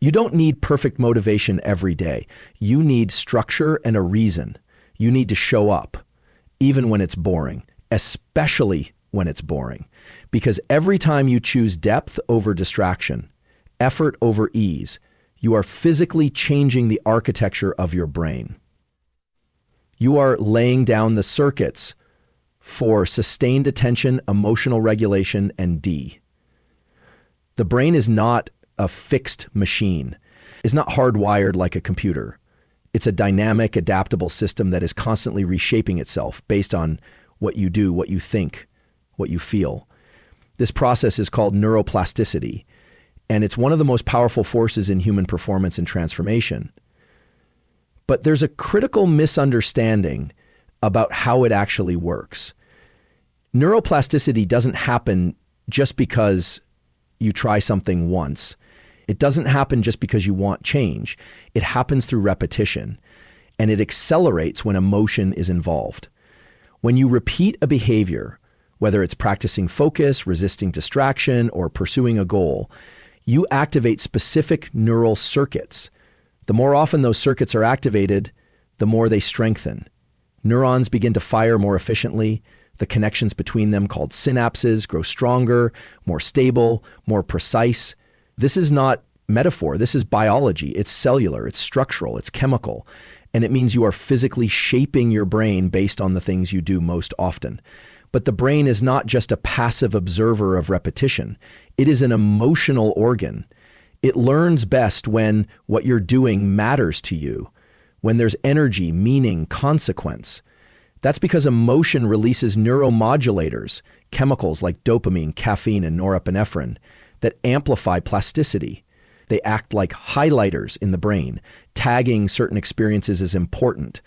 You don't need perfect motivation every day. You need structure and a reason. You need to show up, even when it's boring, especially when it's boring. Because every time you choose depth over distraction, effort over ease, you are physically changing the architecture of your brain. You are laying down the circuits for sustained attention, emotional regulation, and D. The brain is not a fixed machine. It's not hardwired like a computer. It's a dynamic, adaptable system that is constantly reshaping itself based on what you do, what you think, what you feel. This process is called neuroplasticity, and it's one of the most powerful forces in human performance and transformation. But there's a critical misunderstanding about how it actually works. Neuroplasticity doesn't happen just because you try something once. It doesn't happen just because you want change. It happens through repetition, and it accelerates when emotion is involved. When you repeat a behavior, whether it's practicing focus, resisting distraction, or pursuing a goal, you activate specific neural circuits. The more often those circuits are activated, the more they strengthen. Neurons begin to fire more efficiently. The connections between them, called synapses, grow stronger, more stable, more precise. This is not metaphor. This is biology. It's cellular, it's structural, it's chemical. And it means you are physically shaping your brain based on the things you do most often. But the brain is not just a passive observer of repetition. It is an emotional organ. It learns best when what you're doing matters to you, when there's energy, meaning, consequence. That's because emotion releases neuromodulators, chemicals like dopamine, caffeine, and norepinephrine, that amplify plasticity. They act like highlighters in the brain, tagging certain experiences as important.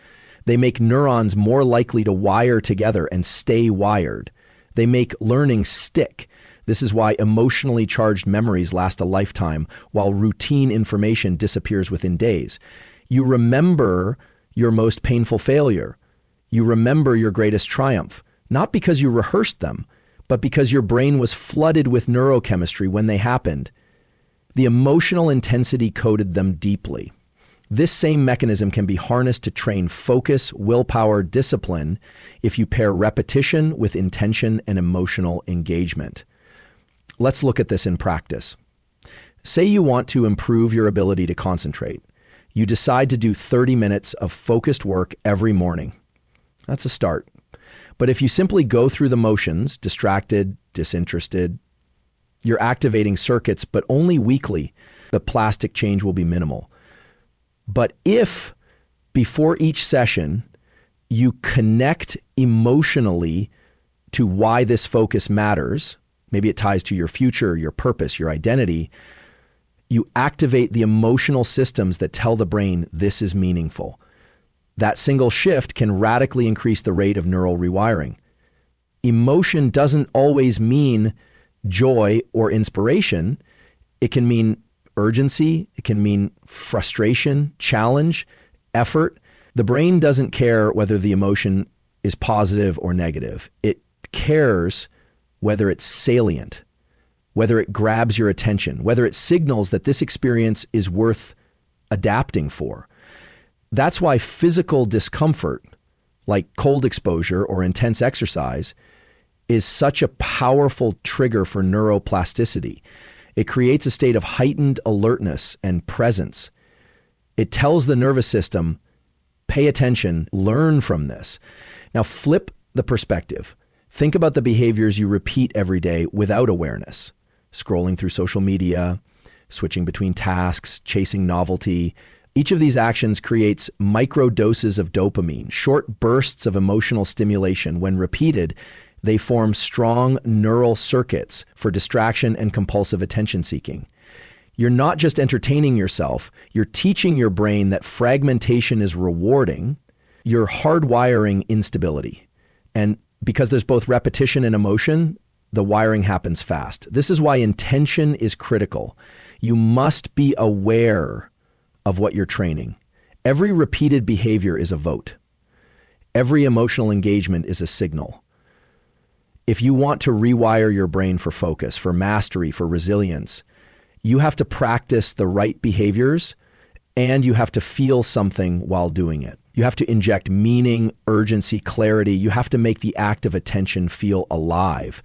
They make neurons more likely to wire together and stay wired. They make learning stick. This is why emotionally charged memories last a lifetime, while routine information disappears within days. You remember your most painful failure. You remember your greatest triumph, not because you rehearsed them, but because your brain was flooded with neurochemistry when they happened. The emotional intensity coded them deeply. This same mechanism can be harnessed to train focus, willpower, discipline if you pair repetition with intention and emotional engagement. Let's look at this in practice. Say you want to improve your ability to concentrate. You decide to do 30 minutes of focused work every morning. That's a start. But if you simply go through the motions, distracted, disinterested, you're activating circuits, but only weekly, the plastic change will be minimal. But if before each session, you connect emotionally to why this focus matters, maybe it ties to your future, your purpose, your identity, you activate the emotional systems that tell the brain this is meaningful. That single shift can radically increase the rate of neural rewiring. Emotion doesn't always mean joy or inspiration. It can mean urgency. It can mean frustration, challenge, effort. The brain doesn't care whether the emotion is positive or negative. It cares whether it's salient, whether it grabs your attention, whether it signals that this experience is worth adapting for. That's why physical discomfort, like cold exposure or intense exercise, is such a powerful trigger for neuroplasticity. It creates a state of heightened alertness and presence. It tells the nervous system, pay attention, learn from this. Now flip the perspective. Think about the behaviors you repeat every day without awareness. Scrolling through social media, switching between tasks, chasing novelty. Each of these actions creates micro doses of dopamine, short bursts of emotional stimulation. When repeated, they form strong neural circuits for distraction and compulsive attention seeking. You're not just entertaining yourself, you're teaching your brain that fragmentation is rewarding. You're hardwiring instability. And because there's both repetition and emotion, the wiring happens fast. This is why intention is critical. You must be aware of what you're training. Every repeated behavior is a vote. Every emotional engagement is a signal. If you want to rewire your brain for focus, for mastery, for resilience, You have to practice the right behaviors, and you have to feel something while doing it. You have to inject meaning, urgency, clarity. You have to make the act of attention feel alive.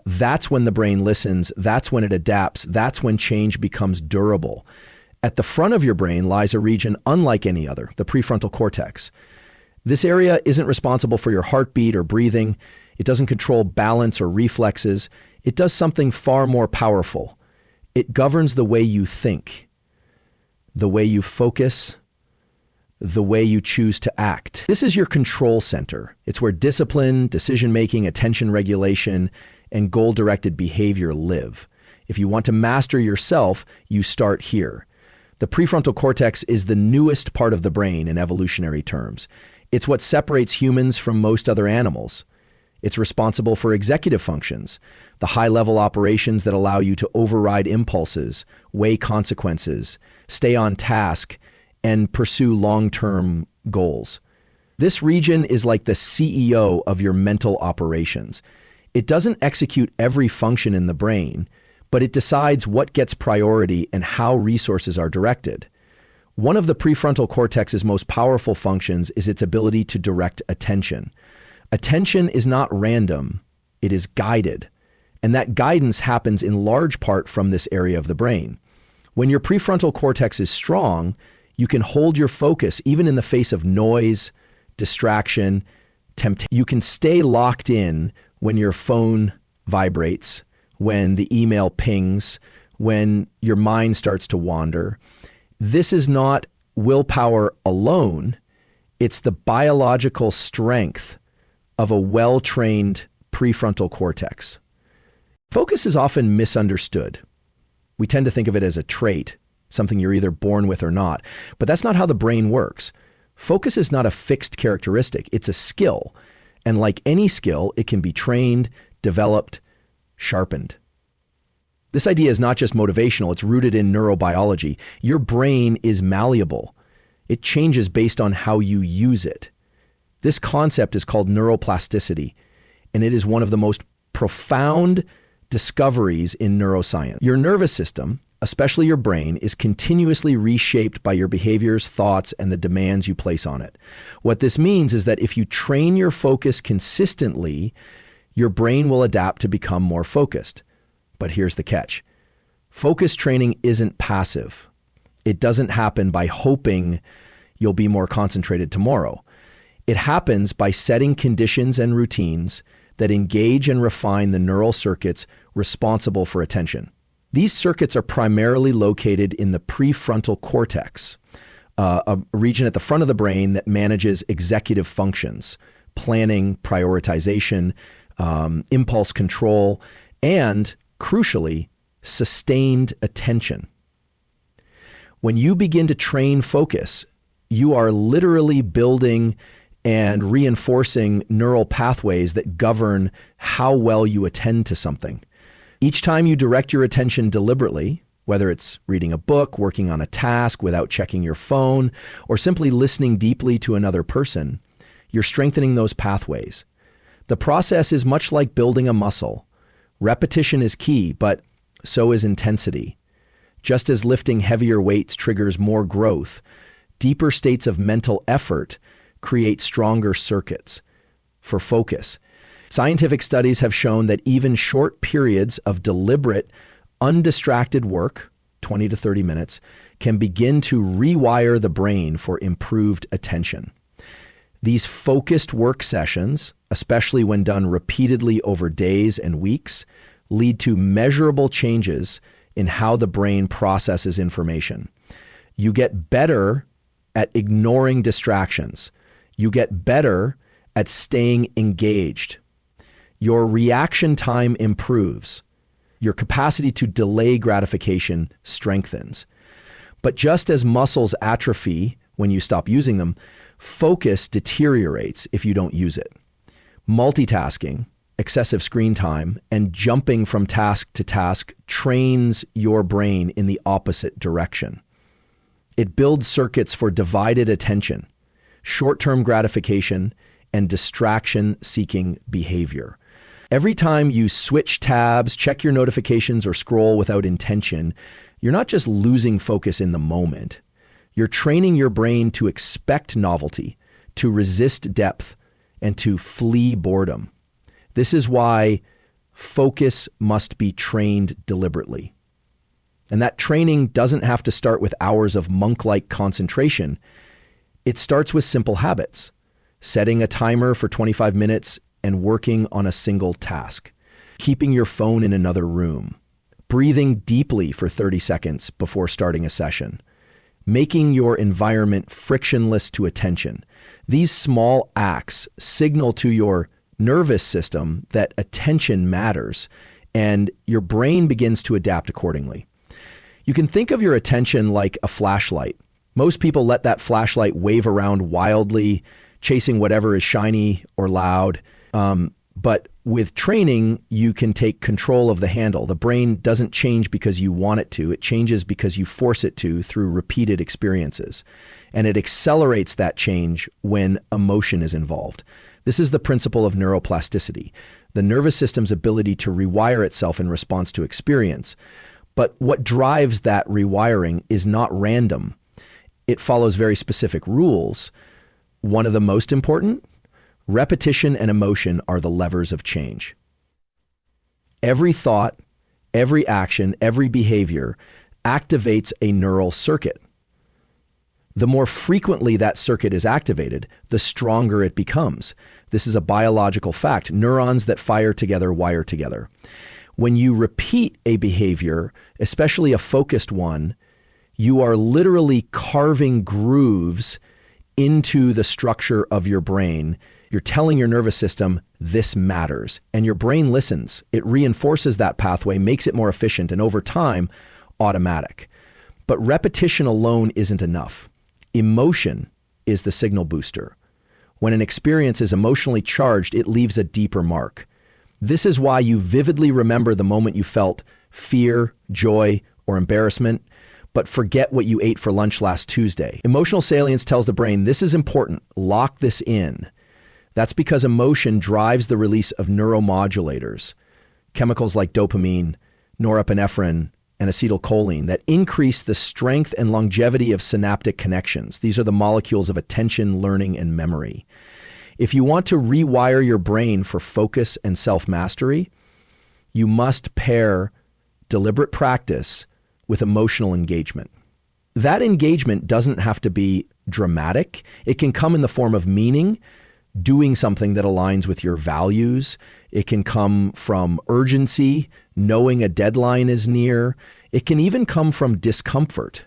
That's when the brain listens. That's when it adapts. That's when change becomes durable. At the front of your brain lies a region unlike any other, the prefrontal cortex. This area isn't responsible for your heartbeat or breathing. It doesn't control balance or reflexes. It does something far more powerful. It governs the way you think, the way you focus, the way you choose to act. This is your control center. It's where discipline, decision-making, attention regulation, and goal-directed behavior live. If you want to master yourself, you start here. The prefrontal cortex is the newest part of the brain in evolutionary terms. It's what separates humans from most other animals. It's responsible for executive functions, the high-level operations that allow you to override impulses, weigh consequences, stay on task, and pursue long-term goals. This region is like the CEO of your mental operations. It doesn't execute every function in the brain, but it decides what gets priority and how resources are directed. One of the prefrontal cortex's most powerful functions is its ability to direct attention. Attention is not random, it is guided. And that guidance happens in large part from this area of the brain. When your prefrontal cortex is strong, you can hold your focus even in the face of noise, distraction, temptation. You can stay locked in when your phone vibrates, when the email pings, when your mind starts to wander. This is not willpower alone. It's the biological strength of a well-trained prefrontal cortex. Focus is often misunderstood. We tend to think of it as a trait, something you're either born with or not. But that's not how the brain works. Focus is not a fixed characteristic. It's a skill. And like any skill, it can be trained, developed, sharpened. This idea is not just motivational. It's rooted in neurobiology. Your brain is malleable. It changes based on how you use it. This concept is called neuroplasticity, and it is one of the most profound discoveries in neuroscience. Your nervous system, especially your brain, is continuously reshaped by your behaviors, thoughts, and the demands you place on it. What this means is that if you train your focus consistently, your brain will adapt to become more focused. But here's the catch. Focus training isn't passive. It doesn't happen by hoping you'll be more concentrated tomorrow. It happens by setting conditions and routines that engage and refine the neural circuits responsible for attention. These circuits are primarily located in the prefrontal cortex, a region at the front of the brain that manages executive functions, planning, prioritization, impulse control, and, crucially, sustained attention. When you begin to train focus, you are literally building and reinforcing neural pathways that govern how well you attend to something. Each time you direct your attention deliberately, whether it's reading a book, working on a task without checking your phone, or simply listening deeply to another person, you're strengthening those pathways. The process is much like building a muscle. Repetition is key, but so is intensity. Just as lifting heavier weights triggers more growth, deeper states of mental effort create stronger circuits for focus. Scientific studies have shown that even short periods of deliberate, undistracted work, 20 to 30 minutes, can begin to rewire the brain for improved attention. These focused work sessions, especially when done repeatedly over days and weeks, lead to measurable changes in how the brain processes information. You get better at ignoring distractions. You get better at staying engaged. Your reaction time improves. Your capacity to delay gratification strengthens. But just as muscles atrophy when you stop using them, focus deteriorates if you don't use it. Multitasking, excessive screen time, and jumping from task to task trains your brain in the opposite direction. It builds circuits for divided attention, short-term gratification, and distraction-seeking behavior. Every time you switch tabs, check your notifications, or scroll without intention, you're not just losing focus in the moment. You're training your brain to expect novelty, to resist depth, and to flee boredom. This is why focus must be trained deliberately. And that training doesn't have to start with hours of monk-like concentration. It starts with simple habits, setting a timer for 25 minutes and working on a single task, keeping your phone in another room, breathing deeply for 30 seconds before starting a session, making your environment frictionless to attention. These small acts signal to your nervous system that attention matters, and your brain begins to adapt accordingly. You can think of your attention like a flashlight. Most people let that flashlight wave around wildly, chasing whatever is shiny or loud. But with training, you can take control of the handle. The brain doesn't change because you want it to. It changes because you force it to through repeated experiences. And it accelerates that change when emotion is involved. This is the principle of neuroplasticity, the nervous system's ability to rewire itself in response to experience. But what drives that rewiring is not random. It follows very specific rules. One of the most important: repetition and emotion are the levers of change. Every thought, every action, every behavior activates a neural circuit. The more frequently that circuit is activated, the stronger it becomes. This is a biological fact. Neurons that fire together wire together. When you repeat a behavior, especially a focused one, you are literally carving grooves into the structure of your brain. You're telling your nervous system, this matters. And your brain listens. It reinforces that pathway, makes it more efficient, and over time, automatic. But repetition alone isn't enough. Emotion is the signal booster. When an experience is emotionally charged, it leaves a deeper mark. This is why you vividly remember the moment you felt fear, joy, or embarrassment, but forget what you ate for lunch last Tuesday. Emotional salience tells the brain, this is important, lock this in. That's because emotion drives the release of neuromodulators, chemicals like dopamine, norepinephrine, and acetylcholine that increase the strength and longevity of synaptic connections. These are the molecules of attention, learning, and memory. If you want to rewire your brain for focus and self-mastery, you must pair deliberate practice with emotional engagement. That engagement doesn't have to be dramatic. It can come in the form of meaning, doing something that aligns with your values. It can come from urgency, knowing a deadline is near. It can even come from discomfort,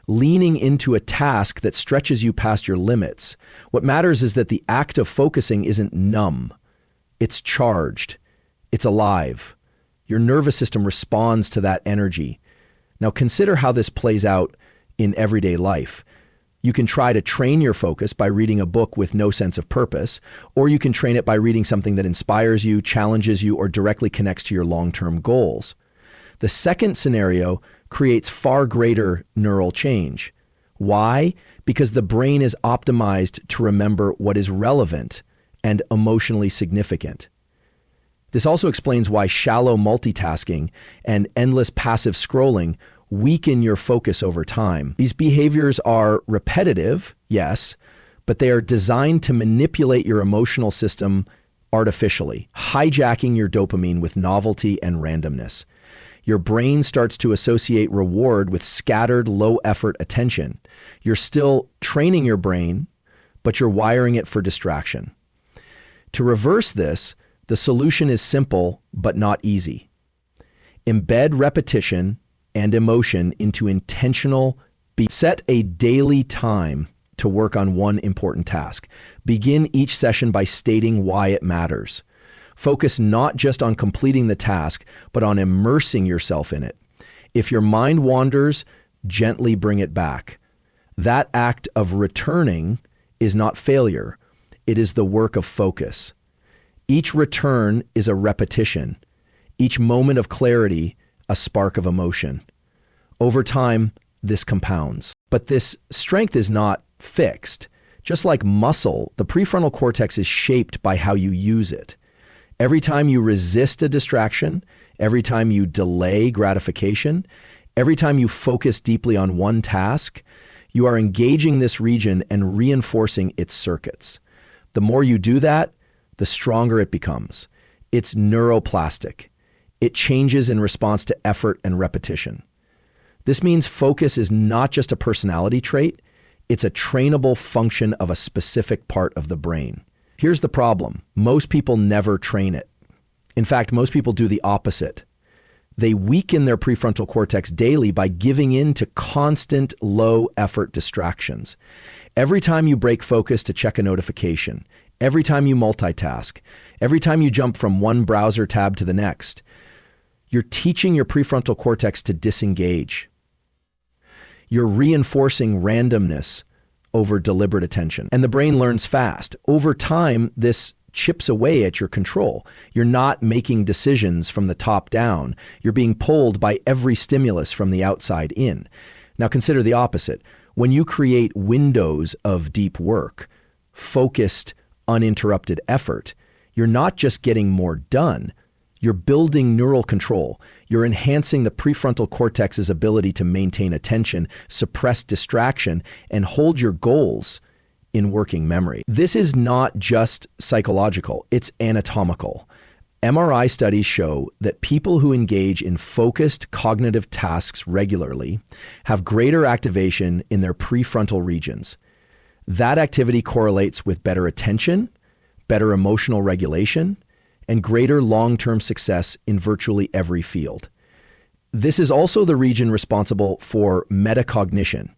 leaning into a task that stretches you past your limits. What matters is that the act of focusing isn't numb. It's charged. It's alive. Your nervous system responds to that energy. Now consider how this plays out in everyday life. You can try to train your focus by reading a book with no sense of purpose, or you can train it by reading something that inspires you, challenges you, or directly connects to your long-term goals. The second scenario creates far greater neural change. Why? Because the brain is optimized to remember what is relevant and emotionally significant. This also explains why shallow multitasking and endless passive scrolling weaken your focus over time. These behaviors are repetitive, yes, but they are designed to manipulate your emotional system artificially, hijacking your dopamine with novelty and randomness. Your brain starts to associate reward with scattered, low-effort attention. You're still training your brain, but you're wiring it for distraction. To reverse this, the solution is simple but not easy. Embed repetition and emotion into intentional beats. Set a daily time to work on one important task. Begin each session by stating why it matters. Focus not just on completing the task, but on immersing yourself in it. If your mind wanders, gently bring it back. That act of returning is not failure. It is the work of focus. Each return is a repetition. Each moment of clarity, a spark of emotion. Over time, this compounds. But this strength is not fixed. Just like muscle, the prefrontal cortex is shaped by how you use it. Every time you resist a distraction, every time you delay gratification, every time you focus deeply on one task, you are engaging this region and reinforcing its circuits. The more you do that, the stronger it becomes. It's neuroplastic. It changes in response to effort and repetition. This means focus is not just a personality trait, it's a trainable function of a specific part of the brain. Here's the problem. Most people never train it. In fact, most people do the opposite. They weaken their prefrontal cortex daily by giving in to constant low-effort distractions. Every time you break focus to check a notification, every time you multitask, every time you jump from one browser tab to the next, you're teaching your prefrontal cortex to disengage. You're reinforcing randomness over deliberate attention. And the brain learns fast. Over time, this chips away at your control. You're not making decisions from the top down. You're being pulled by every stimulus from the outside in. Now consider the opposite. When you create windows of deep work, focused, uninterrupted effort, you're not just getting more done. You're building neural control. You're enhancing the prefrontal cortex's ability to maintain attention, suppress distraction, and hold your goals in working memory. This is not just psychological, it's anatomical. MRI studies show that people who engage in focused cognitive tasks regularly have greater activation in their prefrontal regions. That activity correlates with better attention, better emotional regulation, and greater long-term success in virtually every field. This is also the region responsible for metacognition,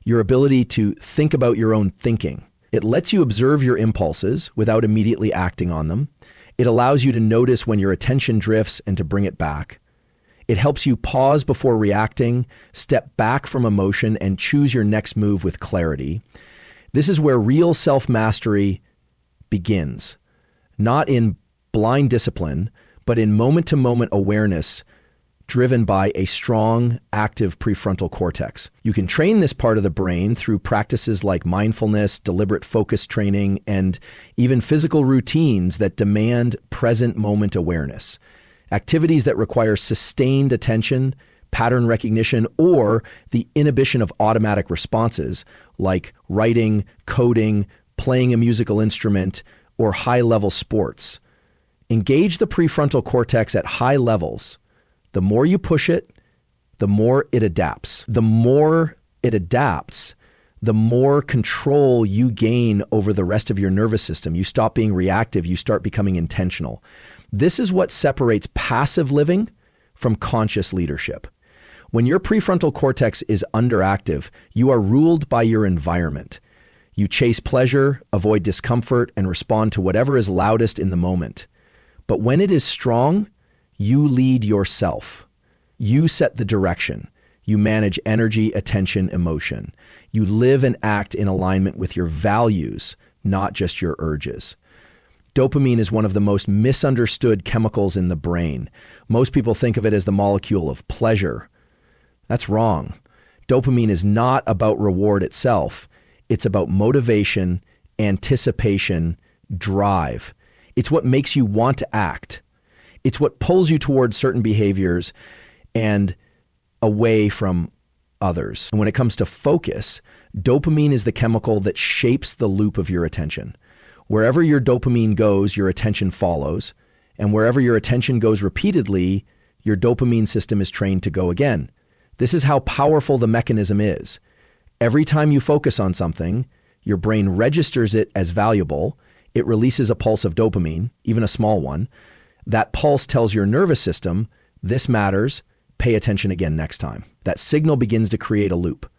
your ability to think about your own thinking. It lets you observe your impulses without immediately acting on them. It allows you to notice when your attention drifts and to bring it back. It helps you pause before reacting, step back from emotion, and choose your next move with clarity. This is where real self-mastery begins, not in blind discipline, but in moment-to-moment awareness driven by a strong, active prefrontal cortex. You can train this part of the brain through practices like mindfulness, deliberate focus training, and even physical routines that demand present moment awareness. Activities that require sustained attention, pattern recognition, or the inhibition of automatic responses like writing, coding, playing a musical instrument, or high-level sports. Engage the prefrontal cortex at high levels. The more you push it, the more it adapts. The more it adapts, the more control you gain over the rest of your nervous system. You stop being reactive, you start becoming intentional. This is what separates passive living from conscious leadership. When your prefrontal cortex is underactive, you are ruled by your environment. You chase pleasure, avoid discomfort, and respond to whatever is loudest in the moment. But when it is strong, you lead yourself. You set the direction. You manage energy, attention, emotion. You live and act in alignment with your values, not just your urges. Dopamine is one of the most misunderstood chemicals in the brain. Most people think of it as the molecule of pleasure. That's wrong. Dopamine is not about reward itself. It's about motivation, anticipation, drive. It's what makes you want to act. It's what pulls you towards certain behaviors and away from others. And when it comes to focus, dopamine is the chemical that shapes the loop of your attention. Wherever your dopamine goes, your attention follows. And wherever your attention goes repeatedly, your dopamine system is trained to go again. This is how powerful the mechanism is. Every time you focus on something, your brain registers it as valuable. It releases a pulse of dopamine, even a small one. That pulse tells your nervous system, this matters, pay attention again next time. That signal begins to create a loop.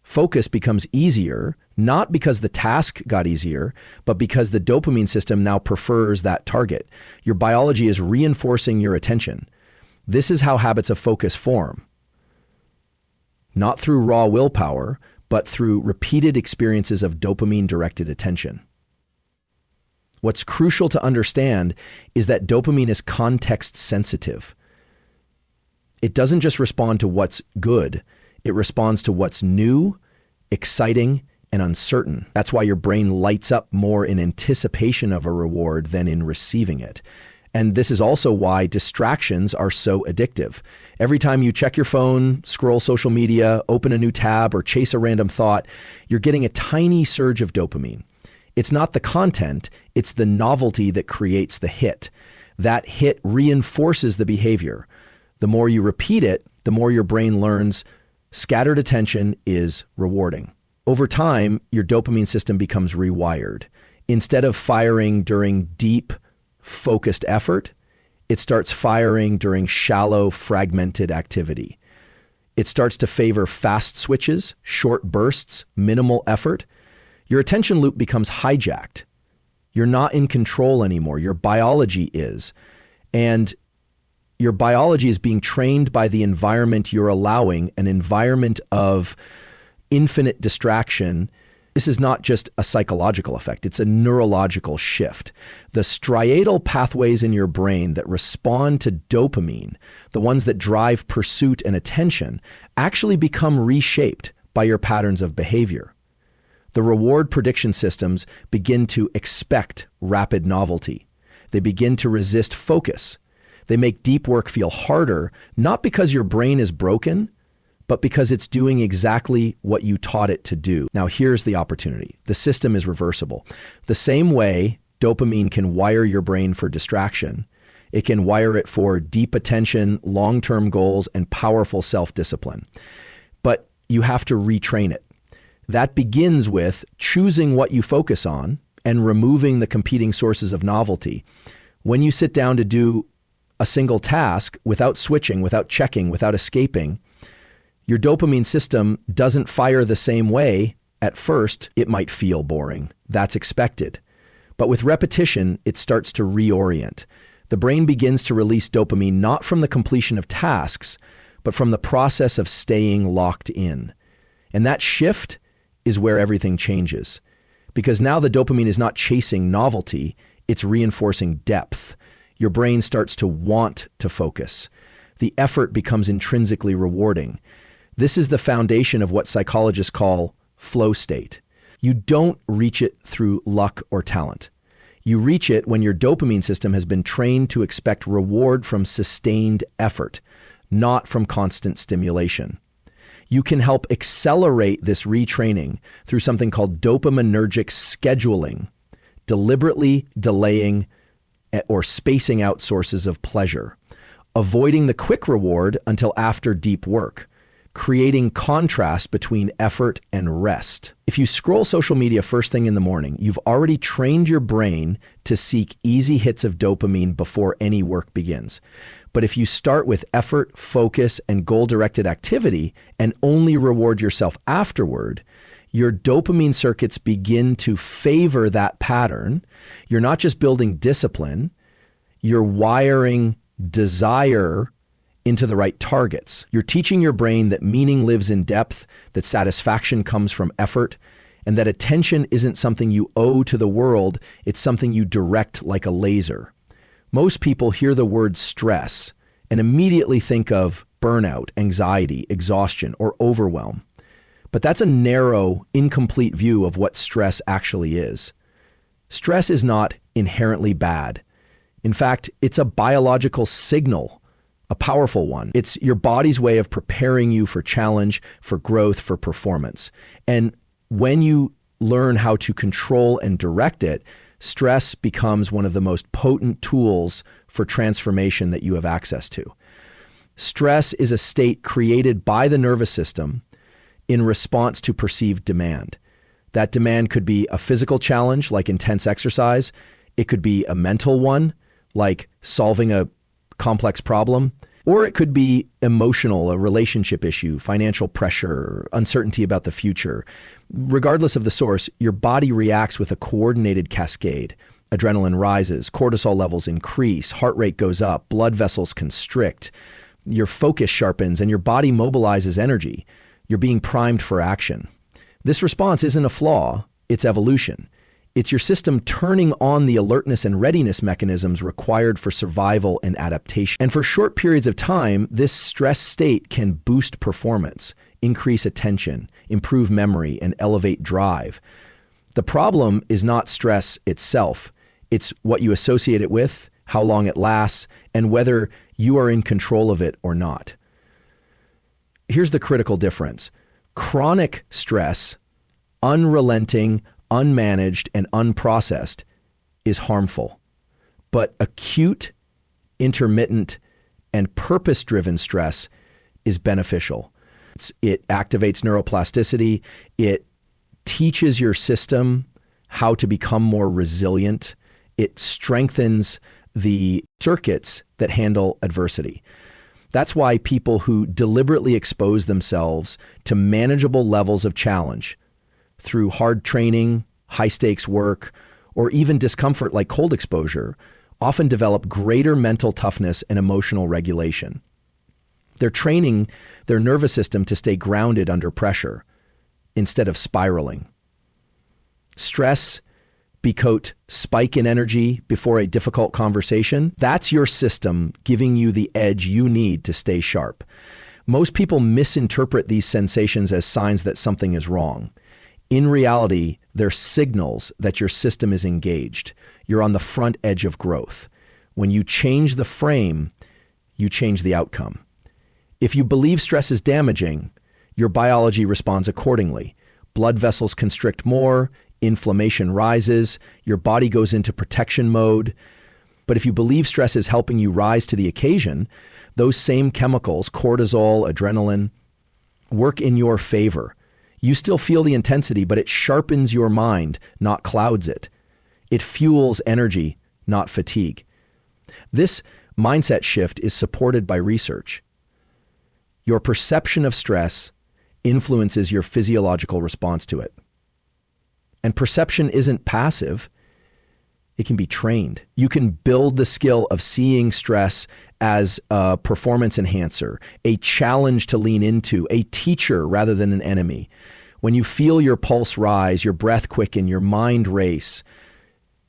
Focus becomes easier, not because the task got easier, but because the dopamine system now prefers that target. Your biology is reinforcing your attention. This is how habits of focus form. Not through raw willpower, but through repeated experiences of dopamine-directed attention. What's crucial to understand is that dopamine is context sensitive. It doesn't just respond to what's good. It responds to what's new, exciting, and uncertain. That's why your brain lights up more in anticipation of a reward than in receiving it. And this is also why distractions are so addictive. Every time you check your phone, scroll social media, open a new tab, or chase a random thought, you're getting a tiny surge of dopamine. It's not the content, it's the novelty that creates the hit. That hit reinforces the behavior. The more you repeat it, the more your brain learns scattered attention is rewarding. Over time, your dopamine system becomes rewired. Instead of firing during deep, focused effort, it starts firing during shallow, fragmented activity. It starts to favor fast switches, short bursts, minimal effort. Your attention loop becomes hijacked. You're not in control anymore. Your biology is. And your biology is being trained by the environment you're allowing, an environment of infinite distraction. This is not just a psychological effect, it's a neurological shift. The striatal pathways in your brain that respond to dopamine, the ones that drive pursuit and attention, actually become reshaped by your patterns of behavior. The reward prediction systems begin to expect rapid novelty. They begin to resist focus. They make deep work feel harder, not because your brain is broken, but because it's doing exactly what you taught it to do. Now, here's the opportunity. The system is reversible. The same way dopamine can wire your brain for distraction, it can wire it for deep attention, long-term goals, and powerful self-discipline. But you have to retrain it. That begins with choosing what you focus on and removing the competing sources of novelty. When you sit down to do a single task without switching, without checking, without escaping, your dopamine system doesn't fire the same way. At first, it might feel boring. That's expected. But with repetition, it starts to reorient. The brain begins to release dopamine not from the completion of tasks, but from the process of staying locked in. And that shift is where everything changes. Because now the dopamine is not chasing novelty, it's reinforcing depth. Your brain starts to want to focus. The effort becomes intrinsically rewarding. This is the foundation of what psychologists call flow state. You don't reach it through luck or talent. You reach it when your dopamine system has been trained to expect reward from sustained effort, not from constant stimulation. You can help accelerate this retraining through something called dopaminergic scheduling, deliberately delaying or spacing out sources of pleasure, avoiding the quick reward until after deep work, creating contrast between effort and rest. If you scroll social media first thing in the morning, you've already trained your brain to seek easy hits of dopamine before any work begins. But if you start with effort, focus, and goal-directed activity and only reward yourself afterward, your dopamine circuits begin to favor that pattern. You're not just building discipline, you're wiring desire into the right targets. You're teaching your brain that meaning lives in depth, that satisfaction comes from effort, and that attention isn't something you owe to the world, it's something you direct like a laser. Most people hear the word stress and immediately think of burnout, anxiety, exhaustion, or overwhelm. But that's a narrow, incomplete view of what stress actually is. Stress is not inherently bad. In fact, it's a biological signal, a powerful one. It's your body's way of preparing you for challenge, for growth, for performance. And when you learn how to control and direct it, stress becomes one of the most potent tools for transformation that you have access to. Stress is a state created by the nervous system in response to perceived demand. That demand could be a physical challenge like intense exercise. It could be a mental one like solving a complex problem, or it could be emotional, a relationship issue, financial pressure, uncertainty about the future. Regardless of the source, your body reacts with a coordinated cascade. Adrenaline rises, cortisol levels increase, heart rate goes up, blood vessels constrict, your focus sharpens, and your body mobilizes energy. You're being primed for action. This response isn't a flaw, it's evolution. It's your system turning on the alertness and readiness mechanisms required for survival and adaptation. And for short periods of time, this stress state can boost performance, increase attention, improve memory, and elevate drive. The problem is not stress itself. It's what you associate it with, how long it lasts, and whether you are in control of it or not. Here's the critical difference. Chronic stress, unrelenting, unmanaged, and unprocessed, is harmful. But acute, intermittent, and purpose-driven stress is beneficial. It activates neuroplasticity. It teaches your system how to become more resilient. It strengthens the circuits that handle adversity. That's why people who deliberately expose themselves to manageable levels of challenge through hard training, high-stakes work, or even discomfort like cold exposure often develop greater mental toughness and emotional regulation. They're training their nervous system to stay grounded under pressure instead of spiraling. Stress, spike in energy before a difficult conversation, that's your system giving you the edge you need to stay sharp. Most people misinterpret these sensations as signs that something is wrong. In reality, they're signals that your system is engaged. You're on the front edge of growth. When you change the frame, you change the outcome. If you believe stress is damaging, your biology responds accordingly. Blood vessels constrict more, inflammation rises, your body goes into protection mode. But if you believe stress is helping you rise to the occasion, those same chemicals, cortisol, adrenaline, work in your favor. You still feel the intensity, but it sharpens your mind, not clouds it. It fuels energy, not fatigue. This mindset shift is supported by research. Your perception of stress influences your physiological response to it. And perception isn't passive. It can be trained. You can build the skill of seeing stress as a performance enhancer, a challenge to lean into, a teacher rather than an enemy. When you feel your pulse rise, your breath quicken, your mind race,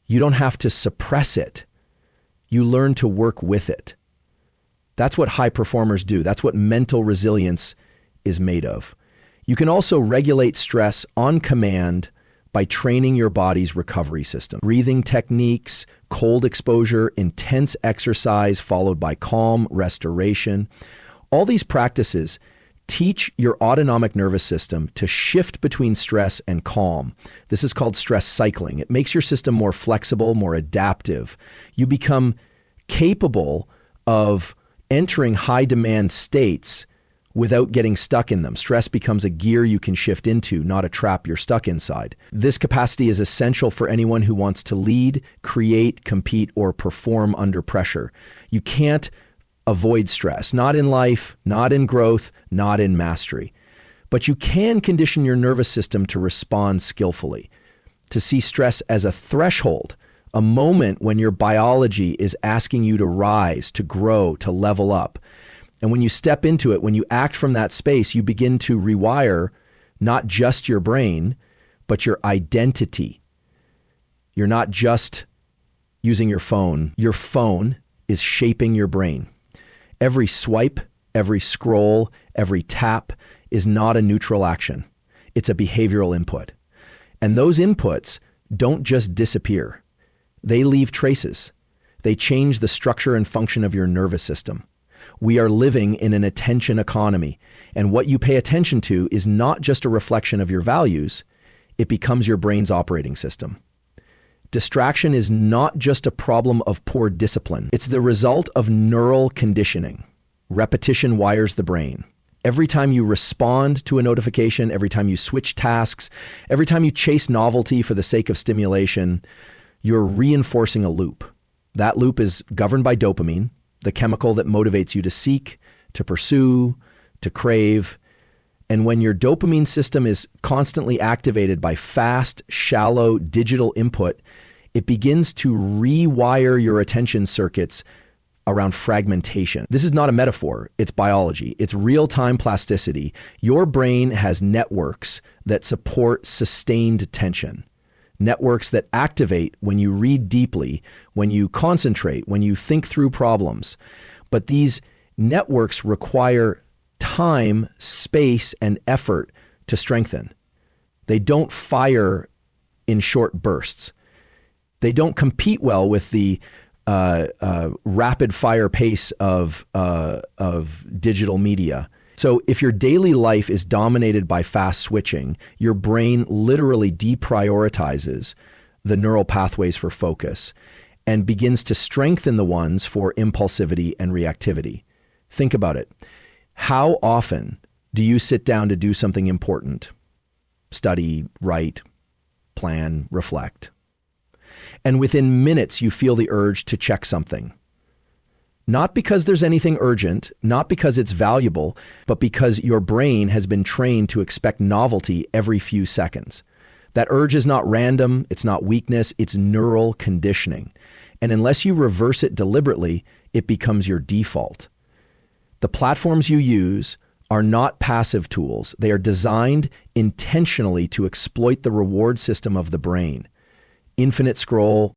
you don't have to suppress it. You learn to work with it. That's what high performers do. That's what mental resilience is made of. You can also regulate stress on command by training your body's recovery system. Breathing techniques, cold exposure, intense exercise followed by calm restoration. All these practices teach your autonomic nervous system to shift between stress and calm. This is called stress cycling. It makes your system more flexible, more adaptive. You become capable of entering high demand states without getting stuck in them. Stress becomes a gear you can shift into, not a trap you're stuck inside. This capacity is essential for anyone who wants to lead, create, compete, or perform under pressure. You can't avoid stress, not in life, not in growth, not in mastery. But you can condition your nervous system to respond skillfully, to see stress as a threshold, a moment when your biology is asking you to rise, to grow, to level up. And when you step into it, when you act from that space, you begin to rewire not just your brain, but your identity. You're not just using your phone. Your phone is shaping your brain. Every swipe, every scroll, every tap is not a neutral action. It's a behavioral input. And those inputs don't just disappear. They leave traces. They change the structure and function of your nervous system. We are living in an attention economy, and what you pay attention to is not just a reflection of your values, it becomes your brain's operating system. Distraction is not just a problem of poor discipline. It's the result of neural conditioning. Repetition wires the brain. Every time you respond to a notification, every time you switch tasks, every time you chase novelty for the sake of stimulation, you're reinforcing a loop. That loop is governed by dopamine, the chemical that motivates you to seek, to pursue, to crave. And when your dopamine system is constantly activated by fast, shallow digital input, it begins to rewire your attention circuits around fragmentation. This is not a metaphor, it's biology. It's real-time plasticity. Your brain has networks that support sustained attention. Networks that activate when you read deeply, when you concentrate, when you think through problems. But these networks require time, space, and effort to strengthen. They don't fire in short bursts. They don't compete well with the rapid fire pace of digital media. So if your daily life is dominated by fast switching, your brain literally deprioritizes the neural pathways for focus and begins to strengthen the ones for impulsivity and reactivity. Think about it. How often do you sit down to do something important? Study, write, plan, reflect. And within minutes, you feel the urge to check something. Not because there's anything urgent, not because it's valuable, but because your brain has been trained to expect novelty every few seconds. That urge is not random, it's not weakness, it's neural conditioning. And unless you reverse it deliberately, it becomes your default. The platforms you use are not passive tools. They are designed intentionally to exploit the reward system of the brain. Infinite scroll,